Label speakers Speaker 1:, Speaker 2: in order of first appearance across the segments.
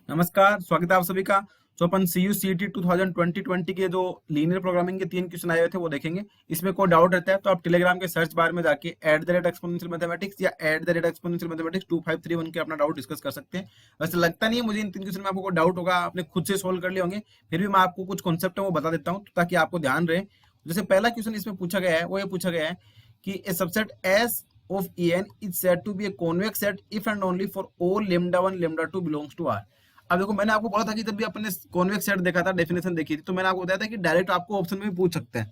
Speaker 1: नमस्कार, स्वागत है आप सभी का। जो अपन सी यू सी टी 2020 के जो लीनियर प्रोग्रामिंग के 3 क्वेश्चन आए हुए थे वो देखेंगे। इसमें कोई डाउट रहता है तो आप टेलीग्राम के सर्च बार में जाके @exponential mathematics या @exponential mathematics 2531 के अपना डाउट डिस्कस कर सकते हैं। वैसे लगता नहीं है मुझे इन 3 क्वेश्चन में आपको कोई डाउट होगा, आपने खुद से सोल्व कर लिए होंगे। फिर भी मैं आपको कुछ कॉन्सेप्ट है वो बता देता हूँ ताकि आपको ध्यान रहे। जैसे पहला क्वेश्चन इसमें पूछा गया है वो ये पूछा गया है कि A subset S of En is said to be a convex set if and only for all lambda 1 lambda 2 belongs to R। अब देखो, मैंने आपको बोला था कि जब भी अपने कॉन्वेक्स सेट देखा था, डेफिनेशन देखी थी, तो मैंने आपको बताया था कि डायरेक्ट आपको ऑप्शन में भी पूछ सकते हैं।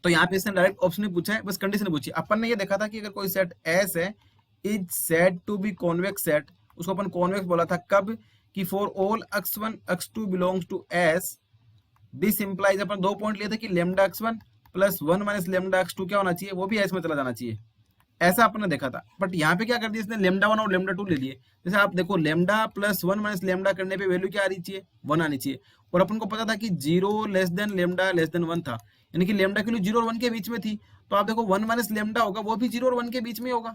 Speaker 1: तो यहाँ पे इसने डायरेक्ट ऑप्शन में पूछा है, बस कंडीशन पूछी। अपन ने ये देखा था कि अगर कोई सेट एस है is said to be convex set, उसको अपन कॉन्वेक्स बोला था कब कि for all x1 x2 belongs to S. This implies, अपन 2 पॉइंट लिए थे कि lambda x1 plus 1 minus lambda x2 क्या होना चाहिए, वो भी एस में चला जाना चाहिए। ऐसा अपन ने देखा था, बट यहाँ पे क्या कर दिया इसने, लेमडा 1 और लेमडा 2 ले लिए। जैसे आप देखो, लेमडा प्लस 1 माइनस लेमडा करने पे वैल्यू क्या आ रही चाहिए, 1 आनी चाहिए। और अपन को पता था कि 0 less than lambda less than 1 था, यानी कि लेमडा की वैल्यू 0 और 1 के बीच में थी। तो आप देखो 1 माइनस लेमडा होगा वो भी 0 और 1 के बीच में होगा,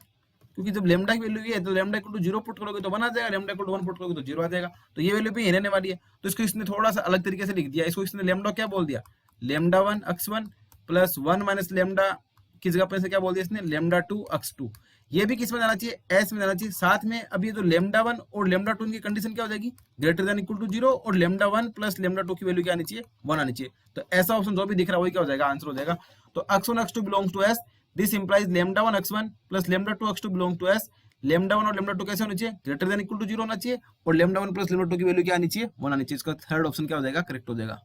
Speaker 1: क्योंकि जब लेमडा की वैल्यू ये है तो लेमडा इक्वल टू 0 पुट करोगे तो 1 आ जाएगा, लेमडा इक्वल टू 1 पुट करोगे तो 0 आ जाएगा। तो ये वैल्यू भी रहने वाली है। तो इसको इसने थोड़ा सा अलग तरीके से लिख दिया। इसको इसने लेमडा क्या बोल दिया, lambda 1 x1 plus 1 minus lambda की जगह पर क्या बोल दिया इसने, लेमडा 2 x2। ये भी किस में जाना चाहिए, एस में जाना चाहिए। साथ में अब ये जो लेमडा 1 और लेमडा 2 की कंडीशन क्या हो जाएगी, ग्रेटर देन इक्वल टू 0, और लेमडा 1 प्लस लेमडा 2 की वैल्यू क्या आनी चाहिए, 1 आनी चाहिए। तो ऐसा ऑप्शन जो भी दिख रहा है वही क्या हो जाएगा, आंसर हो जाएगा। तो x1 x2 belongs to S, this implies lambda 1 x1 plus lambda 2 x2 belong to S. Lambda 1 और लेमडा 2 कैसे होना चाहिए, ग्रेटर देन इक्वल टू 0 होना चाहिए, और लेमडा 1 प्लस लेमडा 2 की वैल्यू क्या आनी चाहिए, 1 आनी चाहिए। इसका थर्ड ऑप्शन क्या हो जाएगा, करेक्ट हो जाएगा।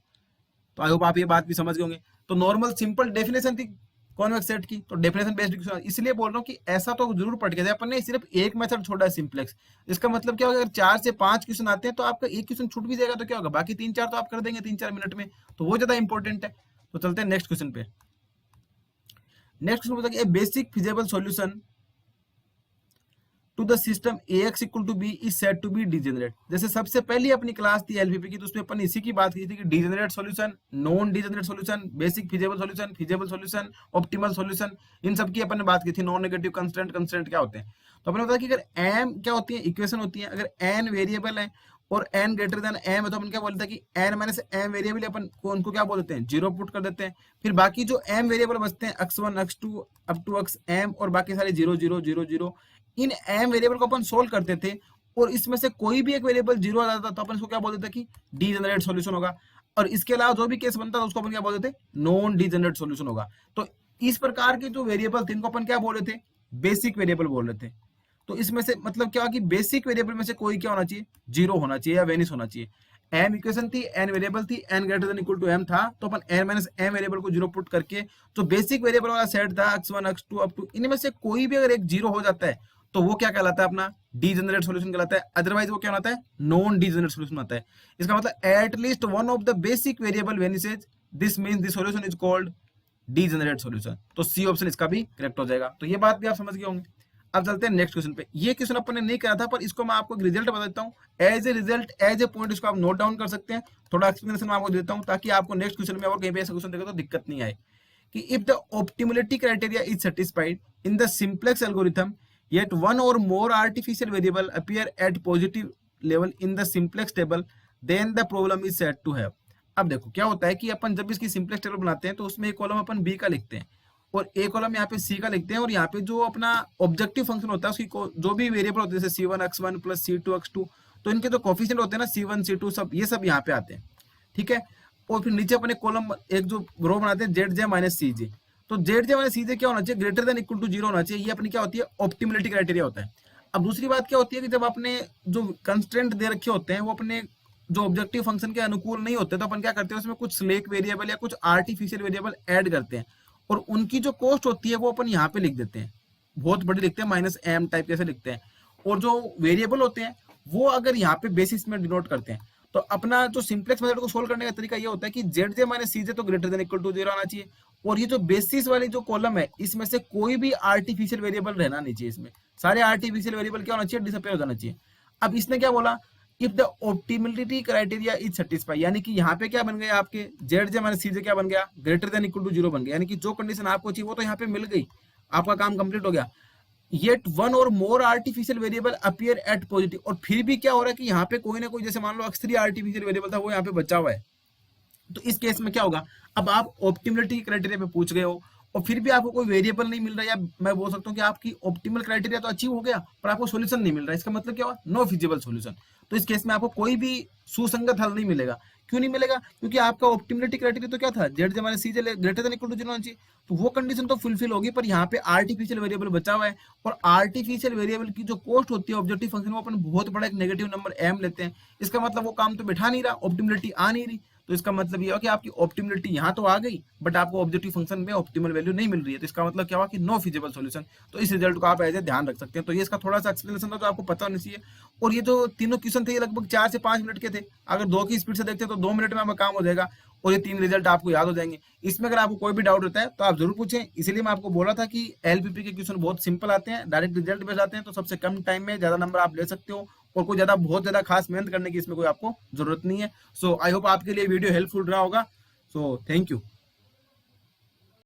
Speaker 1: तो आई होप आप ये बात भी समझ गए होंगे। तो नॉर्मल सिंपल डेफिनेशन थी कॉन्वेक्स सेट की, तो डेफिनेशन बेस्ड, इसलिए बोल रहा हूँ कि ऐसा तो जरूर पढ़ के जाए। अपन ने सिर्फ एक मेथड छोड़ा है, सिंपलेक्स। इसका मतलब क्या होगा, अगर 4 से 5 क्वेश्चन आते हैं तो आपका एक क्वेश्चन छूट भी जाएगा तो क्या होगा, बाकी 3-4 तो आप कर देंगे 3-4 मिनट में। तो वो ज्यादा इंपॉर्टेंट है। तो चलते हैं नेक्स्ट क्वेश्चन पे। नेक्स्ट क्वेश्चन बताइए, basic feasible solution to the system ax equal to B is said to be degenerate. जैसे सबसे पहली अपनी क्लास थी एलपीपी की, तो उसमें अपन इसी की बात की थी कि degenerate solution, non degenerate solution, basic feasible solution, feasible solution, optimal solution, इन सब की अपन ने बात की थी। नॉन नेगेटिव कंस्टेंट, कंस्टेंट क्या होते हैं। तो अपने बताया कि अगर m क्या होती है, इक्वेशन होती है। अगर n वेरिएबल है और n ग्रेटर देन m है तो अपन क्या बोलते हैं कि n माइनस m वेरिएबल, अपन उनको क्या बोल देते हैं, 0 पुट कर देते हैं। फिर बाकी जो m वेरिएबल बचते हैं x1 x2 up to xm, और बाकी सारे 0 0 0 0, इन m वेरिएबल को अपन सोल्व करते थे। और इसमें से कोई भी एक वेरिएबल 0 आ जाता तो अपन इसको क्या बोल देते कि डीजेनरेट सॉल्यूशन होगा। और इसके अलावा जो भी केस बनता था उसको अपन क्या बोल देते, नॉन डीजेनरेट सॉल्यूशन होगा। तो इस प्रकार के जो वेरिएबल थे इनको अपन क्या बोल रहे थे, बेसिक वेरिएबल बोल रहे थे। तो इसमें से मतलब क्या कि बेसिक वेरिएबल में से कोई क्या होना चाहिए, 0 होना चाहिए या वेनिस होना चाहिए। m इक्वेशन थी, n वेरिएबल थी, n greater than equal to m था, तो अपन n माइनस m वेरिएबल को 0 पुट करके जो बेसिक वेरिएबल वाला सेट था x1 x2 अप टू, इनमें से कोई भी अगर एक 0 हो जाता है तो वो क्या कहलाता है, अपना डीजेनरेट सॉल्यूशन कहलाता है। अदरवाइज वो क्या होता है, नॉन डीजेनरेट सॉल्यूशन होता है। इसका मतलब at least one of the basic variable vanishes, this means the solution is called degenerate solution. तो सी ऑप्शन इसका भी करेक्ट हो जाएगा। तो ये बात भी आप समझ गए होंगे। अब चलते हैं नेक्स्ट क्वेश्चन पे। ये क्वेश्चन अपन ने नहीं करा था, पर इसको मैं आपको रिजल्ट बता देता हूँ। As a result, as a point इसको आप नोट डाउन कर सकते हैं। थोड़ा एक्सप्लेनेशन मैं आपको देता हूँ ताकि आपको नेक्स्ट क्वेश्चन में और कहीं पे ऐसा क्वेश्चन देगा तो दिक्कत नहीं आए। कि if the optimality criteria is satisfied in the simplex algorithm, yet one or more artificial variable appear at positive level in the simplex table, then the problem is said to have। अब देखो क्या होता है कि अपन जब इसकी simplex table बनाते हैं तो उसमें एक कॉलम अपन बी का लिखते हैं और एक कॉलम यहाँ पे सी का लिखते हैं, और यहाँ पे जो अपना ऑब्जेक्टिव फंक्शन होता है उसकी जो भी वेरिएबल होते हैं, जैसे c1 x1 plus c2 x2, तो इनके जो कोफिशिएंट होते हैं ना, c1 c2 सब, ये सब यहाँ पे आते हैं। ठीक है। और फिर नीचे अपने कॉलम एक जो रो बनाते हैं जेड जे माइनस सी जे। तो जेड जे माइनस सी जे क्या होना चाहिए, ग्रेटर देन इक्वल टू 0 होना चाहिए। ये अपनी क्या होती है, ऑप्टिमलिटी क्राइटेरिया होता है। अब दूसरी बात क्या होती है कि जब आपने जो कंस्ट्रेंट दे रखे होते हैं वो अपने जो ऑब्जेक्टिव फंक्शन के अनुकूल नहीं होते, तो अपन क्या करते हैं उसमें कुछ स्लेक वेरिएबल या कुछ आर्टिफिशियल वेरिएबल ऐड करते हैं, और उनकी जो कॉस्ट होती है वो अपन यहाँ पे लिख देते हैं, बहुत बड़ी लिखते हैं, माइनस एम टाइप कैसे लिखते हैं। और जो वेरिएबल होते हैं वो अगर यहाँ पे बेसिस में डिनोट करते हैं। तो अपना जो सिंप्लेक्स मेथड को सोल्व करने का तरीका ये होता है कि जेड जे माइनस सी जे तो ग्रेटर देन इक्वल टू 0 आना चाहिए, और ये जो बेसिस वाली जो कॉलम है इसमें से कोई भी आर्टिफिशियल वेरिएबल रहना नहीं चाहिए। इसमें सारे आर्टिफिशियल वेरिएबल क्या होना चाहिए, डिसअपीयर हो जाना चाहिए। अब इसने क्या बोला, if the optimality criteria is satisfy, यानी कि यहाँ पे क्या बन गया, आपके जेड जे माइनस सी जे क्या बन गया, ग्रेटर देन इक्वल टू 0 बन गया। यानी कि जो कंडीशन आपको चाहिए वो तो यहाँ पे मिल गई, आपका काम कंप्लीट हो गया। येट वन और more artificial variable appear at positive, और फिर भी क्या हो रहा है कि यहाँ पे कोई ना कोई, जैसे मान लो x3 आर्टिफिशियल वेरिएबल था वो यहाँ पे बचा हुआ है, तो इस केस में क्या होगा, अब आप ऑप्टिमलिटी क्राइटेरिया पे पूछ गए हो और फिर भी आपको कोई वेरिएबल नहीं मिल रहा, या मैं बोल सकता हूँ कि आपकी ऑप्टिमल क्राइटेरिया तो अचीव हो गया पर आपको सॉल्यूशन नहीं मिल रहा, इसका मतलब क्या हुआ, नो फिजिबल सॉल्यूशन। तो इस केस में आपको कोई भी सुसंगत हल नहीं मिलेगा। क्यों नहीं मिलेगा, क्योंकि आपका ऑप्टिमलिटी क्राइटेरिया तो क्या था, जेड जमाने सी ग्रेटर देन इक्वल टू 0 होना चाहिए, तो वो कंडीशन तो फुलफिल होगी, पर यहाँ पे आर्टिफिशियल वेरिएबल बचा हुआ है, और आर्टिफिशियल वेरिएबल की जो कॉस्ट होती है ऑब्जेक्टिव फंक्शन, वो अपन बहुत बड़ा एक नेगेटिव नंबर एम लेते हैं, इसका मतलब वो काम तो बैठा नहीं रहा, ऑप्टिमलिटी आ नहीं रही, तो इसका मतलब ये हुआ कि आपकी ऑप्टिमलिटी यहाँ तो आ गई बट आपको ऑब्जेक्टिव फंक्शन में ऑप्टिमल वैल्यू नहीं मिल रही है, तो इसका मतलब क्या हुआ कि नो फिजिबल सॉल्यूशन। तो इस रिजल्ट को आप ऐसे ध्यान रख सकते हैं। तो ये इसका थोड़ा सा एक्सप्लेनेशन था जो आपको पता होना चाहिए। और ये जो तीनों क्वेश्चन थे ये लगभग 4 से 5 मिनट के थे, अगर 2 की स्पीड से देखते हैं तो 2 मिनट में आपका काम हो जाएगा और ये 3 रिजल्ट आपको याद हो जाएंगे। इसमें अगर आपको कोई भी डाउट होता है तो आप जरूर पूछें, इसीलिए मैं आपको बोला था कि एलपीपी के क्वेश्चन बहुत सिंपल आते हैं, डायरेक्ट रिजल्ट बेस्ड आते हैं, तो सबसे कम टाइम में ज्यादा नंबर आप ले सकते हो और कोई ज्यादा बहुत ज्यादा खास मेहनत करने की इसमें कोई आपको जरूरत नहीं है। सो आई होप आपके लिए वीडियो हेल्पफुल रहा होगा। So thank you.